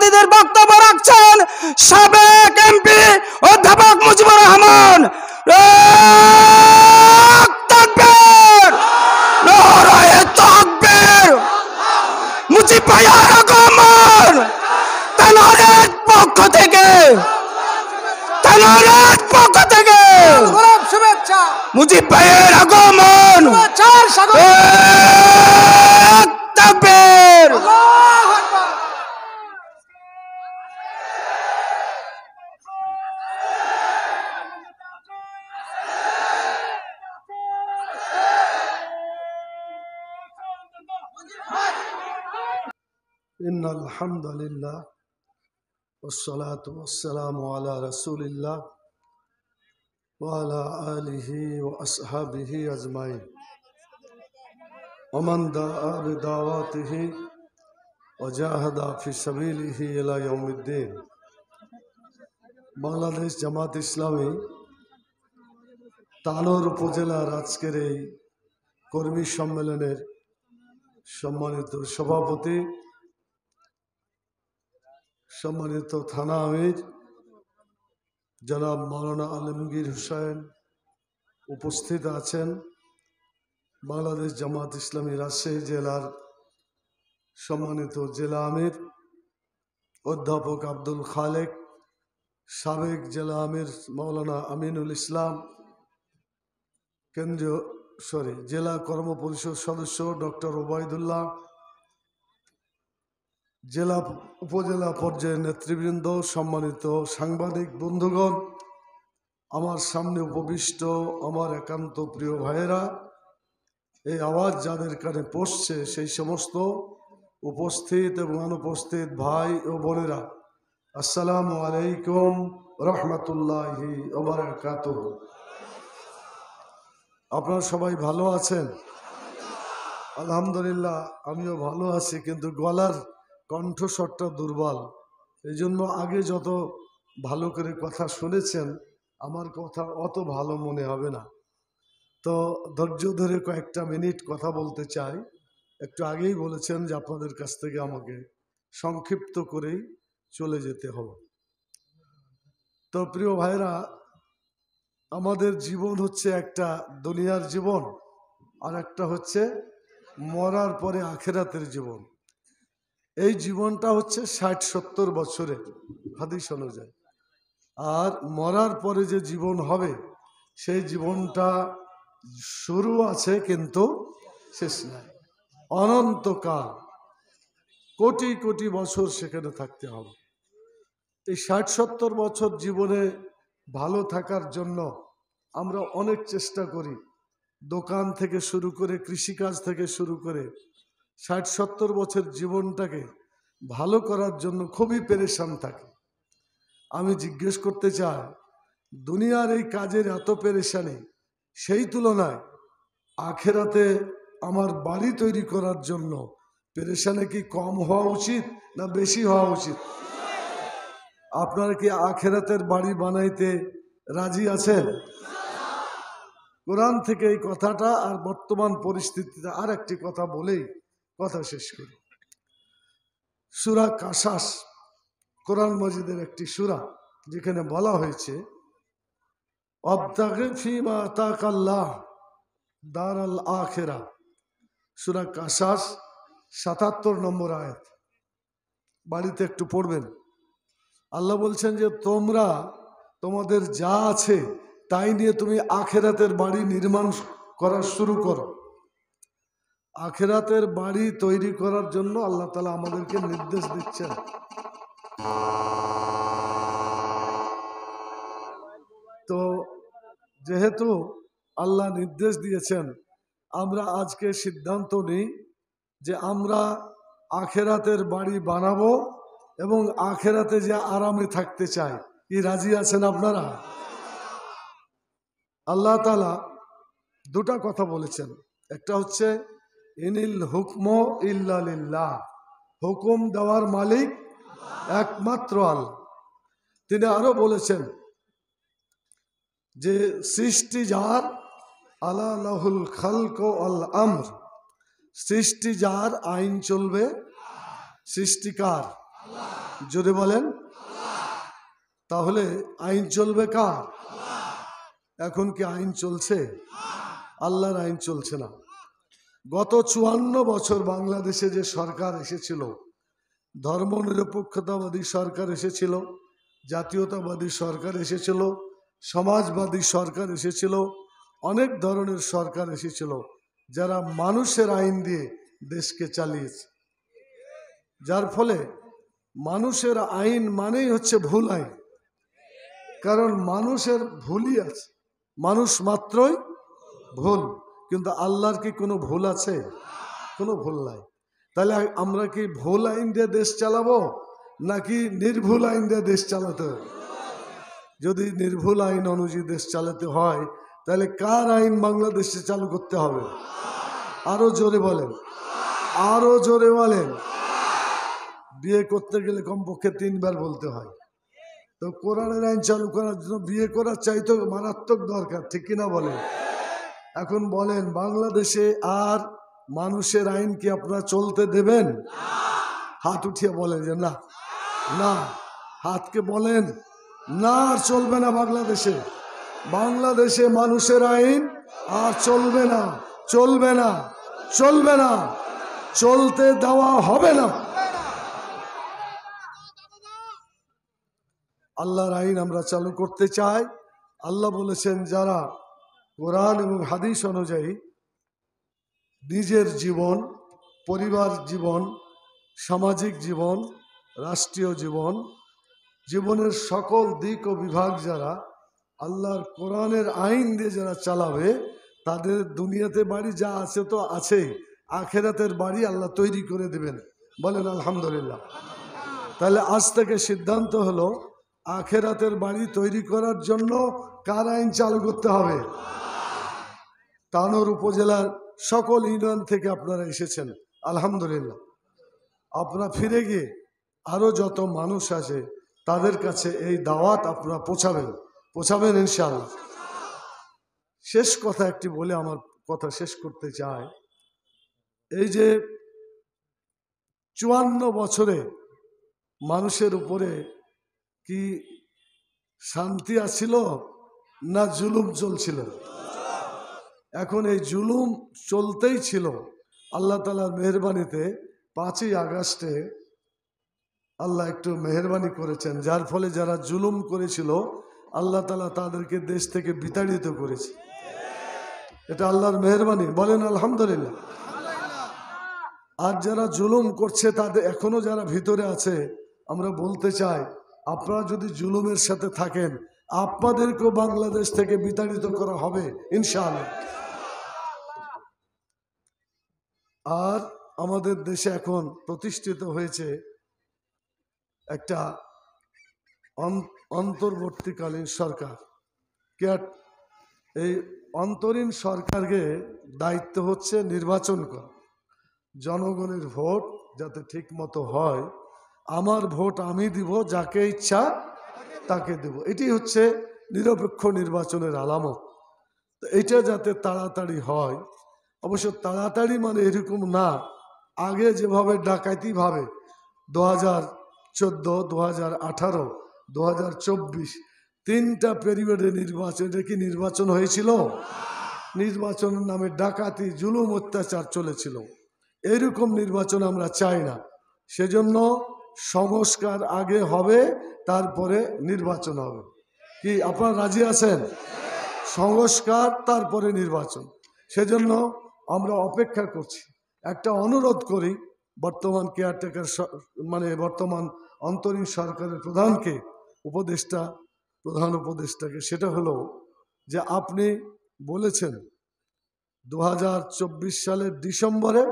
অতিথির বক্তব্য রাখছেন সাবেক এমপি অধ্যাপক মুজিবুর রহমান। তাকবীর, নারায়ে তাকবীর। মুজিব ভাইয়ের আগমন তানোরের পক্ষ থেকে, তানোরের পক্ষ থেকে শুভেচ্ছা। মুজিব ভাইয়ের আগমন। তাকবীর। ইন্নাল হামদুলিল্লাহ ওয়াসসালাতু ওয়াসসালামু আলা রাসূলিল্লাহ ওয়া আলা আলিহি ওয়া আসহাবিহি আজমাইন ওয়া মান দাআ বিদাওয়াতিহি ওয়া জাহাদা ফি সাবিলিহি ইলা ইয়াউমিদ্দিন। বাংলাদেশ জামাত ইসলামী তানোর উপজেলার আজকের এই কর্মী সম্মেলনের সম্মানিত সভাপতি, সম্মানিত থানা আমির জনাব মাওলানা আলমগীর হুসাইন উপস্থিত আছেন, বাংলাদেশ জামাত ইসলামী রাজশাহী জেলার সম্মানিত জেলা আমির অধ্যাপক আব্দুল খালেক, সাবেক জেলা আমির মাওলানা আমিনুল ইসলাম, জেলা কর্ম পরিষদ সদস্য ডক্টর ওবায়দুল্লাহ, জেলা উপজেলা পর্যায়ের নেতৃবৃন্দ, সম্মানিত সাংবাদিক বন্ধুগণ, আমার সামনে উপবিষ্ট আমার একান্ত প্রিয় ভাইয়েরা, এই আওয়াজ যাদের কানে পৌঁছছে সেই সমস্ত উপস্থিত এবং অনুপস্থিত ভাই ও বোনেরা, আসসালামু আলাইকুম রহমতুল্লাহি ওয়া বারাকাতুহু। আপনারা সবাই ভালো আছেন? আলহামদুলিল্লাহ, আমিও ভালো আছি, কিন্তু গলার কণ্ঠস্বরটা দুর্বল। এই জন্য আগে যত ভালো করে কথা শুনেছেন আমার কথা অত ভালো মনে হবে না। তো ধৈর্য ধরে কয়েকটা মিনিট কথা বলতে চাই। একটু আগেই বলেছেন যে আপনাদের কাছ থেকে আমাকে সংক্ষিপ্ত করেই চলে যেতে হবে। তো প্রিয় ভাইরা, আমাদের জীবন হচ্ছে একটা দুনিয়ার জীবন, আর একটা হচ্ছে মরার পরে আখেরাতের জীবন। এই জীবনটা হচ্ছে ৬০-৭০ বছরের হাদিস অনুযায়ী, আর মরার পরে যে জীবন হবে সেই জীবনটা শুরু আছে কিন্তু শেষ নাই, অনন্তকাল, কোটি কোটি বছর সেখানে থাকতে হবে। এই ৬০-৭০ বছর জীবনে ভালো থাকার জন্য আমরা অনেক চেষ্টা করি, দোকান থেকে শুরু করে কৃষিকাজ থেকে শুরু করে ৬০-৭০ বছর জীবনটাকে ভালো করার জন্য খুবই পেরেশান থাকে। আমি জিজ্ঞেস করতে চাই, দুনিয়ার এই কাজের এত পেরেশানি, সেই তুলনায় আখেরাতে আমার বাড়ি তৈরি করার জন্য পেরেশানি কি কম হওয়া উচিত না বেশি হওয়া উচিত? আপনারা কি আখেরাতের বাড়ি বানাইতে রাজি আছেন? কোরআন থেকে এই কথাটা আর বর্তমান পরিস্থিতিতে আর একটি কথা বলেই কথা শেষ করি। সূরা কাসাস কোরআন মাজিদের একটি সূরা, যেখানে বলা হয়েছে ওয়াবতাগি ফীমা আতাকাল্লাহ দারাল আখিরাহ। সূরা কাসাস ৭৭ নম্বর আয়াত, বাড়িতে একটু পড়বেন। আল্লাহ বলছেন যে তোমরা তোমাদের যা আছে তাই নিয়ে তুমি আখেরাতের বাড়ি নির্মাণ করা শুরু করো। আখেরাতের বাড়ি তৈরি করার জন্য আল্লাহ তাআলা আমাদেরকে নির্দেশ দিচ্ছেন। তো যেহেতু আল্লাহ নির্দেশ দিয়েছেন, আমরা আজকে সিদ্ধান্ত নিই যে আমরা আখেরাতের বাড়ি বানাবো এবং আখেরাতে যে আরামে থাকতে চাই। কি রাজি আছেন আপনারা? আল্লাহ তাআলা দুটা কথা বলেছেন, একটা হচ্ছে ইনিল হুকম ইল্লা লিল্লাহ, হুকুম দেওয়ার মালিক একমাত্র আল্লাহ। তিনি আরো বলেছেন যে সৃষ্টি যার, আলা লাহুল খালক ওয়াল আমর, সৃষ্টি যার, আইন চলবে সৃষ্টিকার। জোরে বলেন। তাহলে আইন চলবে কার? এখন কি আইন চলছে? আল্লাহর আইন চলছে না। গত 54 বছর বাংলাদেশে যে সরকার এসেছিল, ধর্মনিরপেক্ষতাবাদী সরকার এসেছিল, জাতীয়তাবাদী সরকার এসেছিল, সমাজবাদী সরকার এসেছিল, অনেক ধরনের সরকার এসেছিল, যারা মানুষের আইন দিয়ে দেশকে চালিয়েছে। যার ফলে মানুষের আইন মানেই হচ্ছে ভুল আইন, কারণ মানুষের ভুলই আছে, মানুষ মাত্রই ভুল। কিন্তু আল্লাহর কি কোনো ভুল আছে? কোনো ভুল নাই। তাহলে আমরা কি ভুল আইন দিয়ে দেশ চালাবো নাকি নির্ভুল আইন দিয়ে দেশ চালাতে হবে? যদি নির্ভুল আইন অনুযায়ী দেশ চালাতে হয়, তাহলে কার আইন বাংলাদেশে চালু করতে হবে? আরো জোরে বলেন, আরো জোরে বলেন। বিয়ে করতে গেলে কমপক্ষে 3 বার বলতে হয়। তো কোরআনের আইন চালু করার জন্য বিয়ে করার চাইতে মারাত্মক দরকার, ঠিক কিনা বলেন? এখন বলেন, বাংলাদেশে আর মানুষের আইন কি আপনারা চলতে দেবেন? হাত উঠিয়ে বলেন যে না, না। হাতকে বলেন না, আর চলবে না বাংলাদেশে। বাংলাদেশে মানুষের আইন আর চলবে না, চলবে না, চলবে না, চলতে দেওয়া হবে না। আল্লাহর আইন আমরা চালু করতে চাই। আল্লাহ বলেছেন, যারা কোরআন এবং হাদিস অনুযায়ী নিজের জীবন, পরিবার জীবন, সামাজিক জীবন, রাষ্ট্রীয় জীবন, জীবনের সকল দিক ও বিভাগ যারা আল্লাহর কোরআনের আইন দিয়ে যারা চালাবে, তাদের দুনিয়াতে বাড়ি যা আছে তো আছেই, আখেরাতের বাড়ি আল্লাহ তৈরি করে দেবেন। বলেন আলহামদুলিল্লাহ। তাহলে আজ থেকে সিদ্ধান্ত হলো, আখেরাতের বাড়ি তৈরি করার জন্য কার আইন চালু করতে হবে? তানোর উপজেলার সকল ইউনিয়ন থেকে আপনারা এসেছেন, আলহামদুলিল্লাহ। আপনারা ফিরে গিয়ে আরো যত মানুষ আছে তাদের কাছে এই দাওয়াত আপনারা পৌঁছাবেন ইনশাআল্লাহ। শেষ কথা একটি বলে আমার কথা শেষ করতে চাই। এই যে 54 বছরে মানুষের উপরে কি শান্তি আসছিল না জুলুম চলছিল? এখন এই জুলুম চলতেই ছিল। আল্লাহ তাআলার মেহেরবানিতে 5ই আগস্টে আল্লাহ একটু মেহেরবানি করেছেন, যার ফলে যারা জুলুম করেছিল আল্লাহ তাআলা তাদেরকে দেশ থেকে বিতাড়িত করেছে। এটা আল্লাহর মেহেরবানি, বলেন আলহামদুলিল্লাহ। আর যারা জুলুম করছে তাদের এখনো যারা ভিতরে আছে, আমরা বলতে চাই, আপনারা যদি জুলুমের সাথে থাকেন, আপনাদেরকেও বাংলাদেশ থেকে বিতাড়িত করা হবে ইনশাআল্লাহ। আর আমাদের দেশে এখন প্রতিষ্ঠিত হয়েছে একটা অন্তর্বর্তীকালীন সরকার। এই অন্তরীণ সরকারকে দায়িত্ব হচ্ছে নির্বাচন করা, জনগণের ভোট যাতে ঠিক মতো হয়। আমার ভোট আমি দিব, যাকে ইচ্ছা তাকে দেব, এটি হচ্ছে নিরপেক্ষ নির্বাচনের আলামত। তো এটা যাতে তাড়াতাড়ি হয়, অবশ্য তাড়াতাড়ি মানে এরকম না, আগে যেভাবে ডাকাইতি ভাবে 2014, 2018, 2024 3টা পিরিয়ডে নির্বাচন, এটা কি নির্বাচন হয়েছিল? নির্বাচনের নামে ডাকাতি, জুলুম, অত্যাচার চলেছিল। এইরকম নির্বাচন আমরা চাই না। সেজন্য সংস্কার আগে হবে, তারপরে নির্বাচন হবে। কি আপনারা রাজি আছেন? সংস্কার তারপরে নির্বাচন। সেজন্য আমরা অপেক্ষা করছি। একটা অনুরোধ করি বর্তমান কেয়ারটেকার মানে বর্তমান অন্তরীণ সরকারের প্রধানকে, প্রধান উপদেষ্টাকে, সেটা হলো যে আপনি বলেছেন 2024 সালের ডিসেম্বরে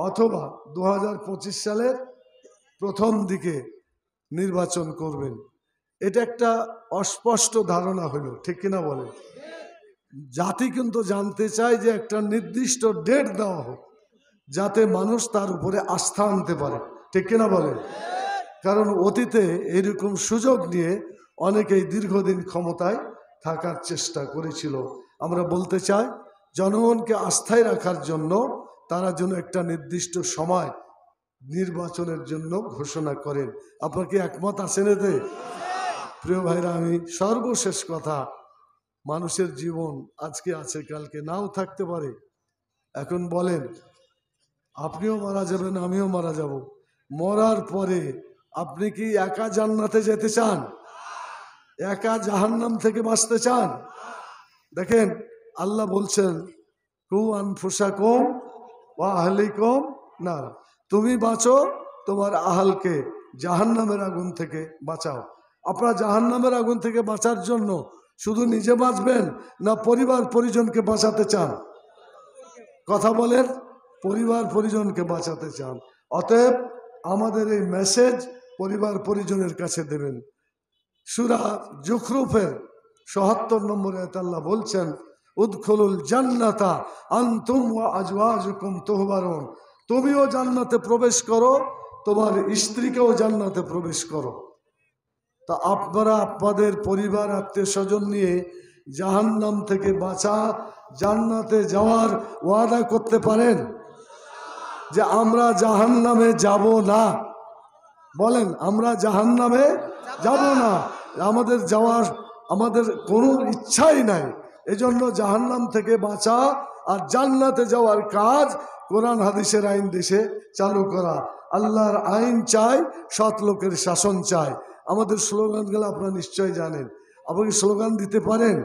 অথবা 2025 সালের প্রথম দিকে নির্বাচন করবেন। এটা একটা অস্পষ্ট ধারণা হলো, ঠিক কিনা বলেন? জাতি কিন্তু জানতে চায় যে একটা নির্দিষ্ট ডেট দেওয়া হোক, যাতে মানুষ তার উপরে আস্থা আনতে পারে, ঠিক কিনা বলেন? কারণ অতীতে এরকম সুযোগ নিয়ে অনেকেই দীর্ঘদিন ক্ষমতায় থাকার চেষ্টা করেছিল। আমরা বলতে চাই, জনগণকে আস্থায় রাখার জন্য তারা যেন একটা নির্দিষ্ট সময় নির্বাচনের জন্য ঘোষণা করেন। আপনার কি একমত আছেন এতে? প্রিয় ভাইরা, আমি সর্বশেষ কথা, মানুষের জীবন আজকে আছে, কালকে নাও থাকতে পারে। এখন বলেন, আপনিও মারা যাবেন, আমিও মারা যাব। মরার পরে আপনি কি একা জান্নাতে যেতে চান? একা জাহান্নাম থেকে বাঁচতে চান? দেখেন, আল্লাহ বলছেন, কু আনফুসাকুম ওয়া আহলিকুম নার, তুমি বাঁচো, তোমার আহালকে জাহান্নামের আগুন থেকে বাঁচাও। আপনারা জাহান্নামের আগুন থেকে বাঁচার জন্য শুধু নিজে বাঁচবেন না পরিবার পরিজনকে বাঁচাতে চান? কথা বলেন, পরিবার পরিজনকে বাঁচাতে চান। অতএব আমাদের এই মেসেজ পরিবার পরিজনের কাছে দেবেন। সূরা যুখরুফের ৭৭ নম্বরে আল্লাহ বলছেন, উদখুলুল জান্নাতা আনতুম ওয়া আজওয়াজুকুম তুহবারুন, তুমিও জান্নাতে প্রবেশ করো, তোমার স্ত্রীকেও জান্নাতে প্রবেশ করো। তা আপনারা আপনাদের পরিবার আত্মীয় স্বজন নিয়ে জাহান্নাম থেকে বাঁচা, জান্নাতে যাওয়ার ওয়াদা করতে পারেন যে আমরা জাহান্নামে যাব না? বলেন, আমরা জাহান্নামে যাব না। আমাদের যাওয়ার আমাদের কোনো ইচ্ছাই নাই। এজন্য জাহান্নাম থেকে বাঁচা আর জান্নাতে যাওয়ার কাজ কোরআন হাদিসের আইন দেশে চালু করা। আল্লাহর আইন চাই, সৎ লোকের শাসন চাই। আমাদের স্লোগানগুলো আপনারা নিশ্চয়ই জানেন। আপনি স্লোগান দিতে পারেন?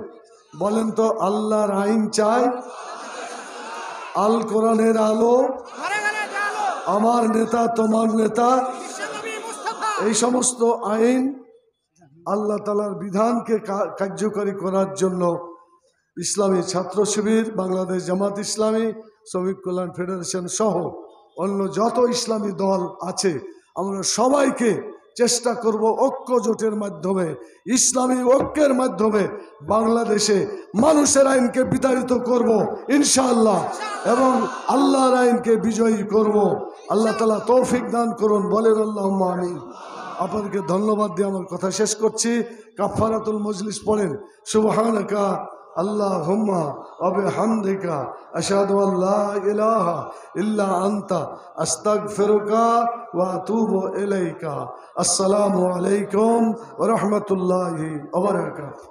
বলেন তো, আল্লাহর আইন চাই, আল কোরআনের আলো, আমার নেতা তোমার নেতা, এই সমস্ত আইন আল্লাহ তাআলার বিধানকে কার্যকরী করার জন্য ইসলামী ছাত্র শিবির, বাংলাদেশ জামাত ইসলামী, শ্রমিক কল্যাণ ফেডারেশন সহ অন্য যত ইসলামী দল আছে, আমরা সবাইকে চেষ্টা করব ঐক্য জোটের মাধ্যমে, ইসলামী ঐক্যের মাধ্যমে বাংলাদেশে মানুষের আইনকে বিতাড়িত করব ইনশাআল্লাহ, এবং আল্লাহর আইনকে বিজয়ী করব। আল্লাহ তাআলা তৌফিক দান করুন, বলেন আল্লাহুম্মা আমিন। আপনাদেরকে ধন্যবাদ দিয়ে আমার কথা শেষ করছি। কাফারাতুল মজলিস পড়েন, সুবহানাকা আল্লাহুম্মা ওয়া বিহামদিকা আশহাদু আল্লা ইলাহা ইল্লা আনতা আস্তাগফিরুকা ওয়া আতুবু ইলাইকা। আসসালামু আলাইকুম ওয়া রাহমাতুল্লাহি ওয়া বারাকাতুহু।